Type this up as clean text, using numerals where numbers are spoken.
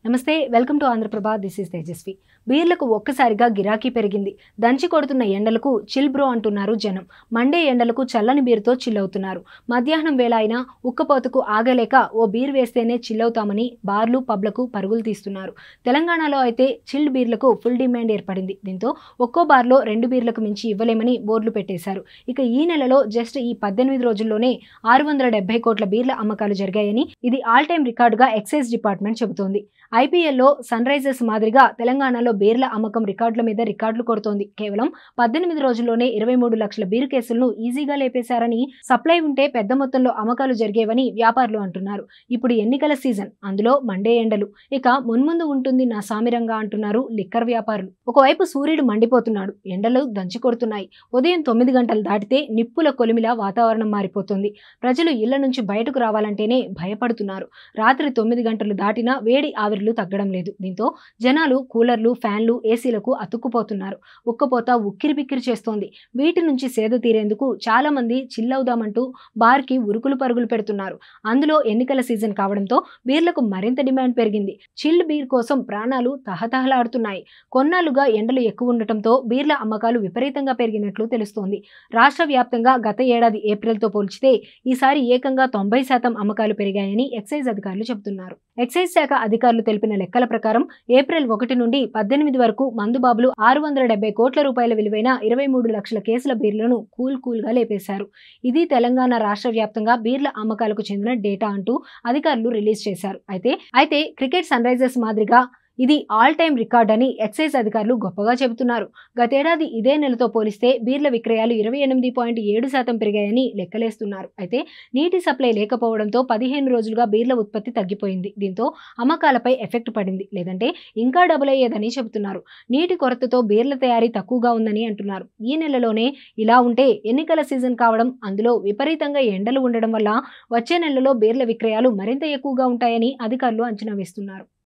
నమస్తే, welcome to Andhra Prabha. This is Tejaswi. బీర్లకు ఒక్కసారిగా గిరాకీ పెరిగింది. దంచి కొడుతున్న ఎండలకు చిల్ బ్రో అంటున్నారు జనం. మండే ఎండలకు చల్లని బీరుతో చిల్ అవుతున్నారు. మధ్యాహ్నం వేళ అయినా ఉక్కపోతకు ఆగలేక ఓ బీర్ వేస్తేనే చిల్ అవుతామని బార్లు, పబ్లకు పరుగులు తీస్తున్నారు. తెలంగాణలో అయితే చిల్డ్ బీర్లకు ఫుల్ డిమాండ్ ఏర్పడింది. దీంతో ఒక్కో బార్లో 2 బీర్లకు మించి ఇవ్వలేమని బోర్డులు పెట్టేశారు. ఇక ఈ నెలలో జస్ట్ ఈ 18 రోజుల్లోనే 670 కోట్ల బీర్ల అమ్మకాలు జరిగాయని, ఇది ఆల్ టైమ్ రికార్డుగా ఎక్సైజ్ డిపార్ట్మెంట్ చెబుతోంది. ఐపీఎల్లో సన్ రైజర్స్ మాదిరిగా తెలంగాణలో బీర్ల అమ్మకం రికార్డుల మీద రికార్డులు కొడుతోంది. కేవలం 18 రోజుల్లోనే 23 లక్షల బీరు కేసులను ఈజీగా లేపేశారని, సప్లై ఉంటే పెద్ద మొత్తంలో అమ్మకాలు జరిగేవని వ్యాపారులు అంటున్నారు. ఇప్పుడు ఎన్నికల సీజన్, అందులో మండే ఎండలు, ఇక మున్ముందు ఉంటుంది నా సామిరంగా అంటున్నారు లిక్కర్ వ్యాపారులు. ఒకవైపు సూర్యుడు మండిపోతున్నాడు, ఎండలు దంచి కొడుతున్నాయి. ఉదయం 9 గంటలు దాటితే నిప్పుల కొలిమిలా వాతావరణం మారిపోతుంది. ప్రజలు ఇళ్ల నుంచి బయటకు రావాలంటేనే భయపడుతున్నారు. రాత్రి 9 గంటలు దాటినా వేడి ఆవిర్లు తగ్గడం లేదు. దీంతో జనాలు కూలర్లు, ఫ్యాన్లు, ఏసీలకు అతుక్కుపోతున్నారు. ఉక్కపోత ఉక్కిరిబిక్కిరి చేస్తోంది. వీటి నుంచి సేద తీరేందుకు చాలా మంది చిల్లవుదామంటూ బార్కి ఉరుకులు పరుగులు పెడుతున్నారు. అందులో ఎన్నికల సీజన్ కావడంతో బీర్లకు మరింత డిమాండ్ పెరిగింది. చిల్డ్ బీర్ కోసం ప్రాణాలు తహతహలాడుతున్నాయి. కొన్నాళ్లుగా ఎండలు ఎక్కువ ఉండటంతో బీర్ల అమ్మకాలు విపరీతంగా పెరిగినట్లు తెలుస్తోంది. రాష్ట్ర వ్యాప్తంగా గత ఏడాది ఏప్రిల్తో పోల్చితే ఈసారి ఏకంగా 90% అమ్మకాలు పెరిగాయని ఎక్సైజ్ అధికారులు చెబుతున్నారు. ఎక్సైజ్ శాఖ అధికారులు తెలిపిన లెక్కల ప్రకారం ఏప్రిల్ 1 నుండి 18 వరకు మందుబాబులు 670 కోట్ల రూపాయల విలువైన 23 లక్షల కేసుల బీర్లను కూల్గా లేపేశారు. ఇది తెలంగాణ రాష్ట్ర వ్యాప్తంగా బీర్ల అమ్మకాలకు చెందిన డేటా అంటూ అధికారులు రిలీజ్ చేశారు. అయితే క్రికెట్ సన్ రైజర్స్ మాదిరిగా ఇది ఆల్ టైమ్ రికార్డ్ అని ఎక్సైజ్ అధికారులు గొప్పగా చెబుతున్నారు. గతేడాది ఇదే నెలతో పోలిస్తే బీర్ల విక్రయాలు 28.7% పెరిగాయని లెక్కలేస్తున్నారు. అయితే నీటి సప్లై లేకపోవడంతో 15 రోజులుగా బీర్ల ఉత్పత్తి తగ్గిపోయింది. దీంతో అమ్మకాలపై ఎఫెక్ట్ పడింది, లేదంటే ఇంకా డబుల్ అయ్యేదని చెబుతున్నారు. నీటి కొరతతో బీర్ల తయారీ తక్కువగా ఉందని అంటున్నారు. ఈ నెలలోనే ఇలా ఉంటే ఎన్నికల సీజన్ కావడం, అందులో విపరీతంగా ఎండలు ఉండడం వల్ల వచ్చే నెలలో బీర్ల విక్రయాలు మరింత ఎక్కువగా ఉంటాయని అధికారులు అంచనా వేస్తున్నారు.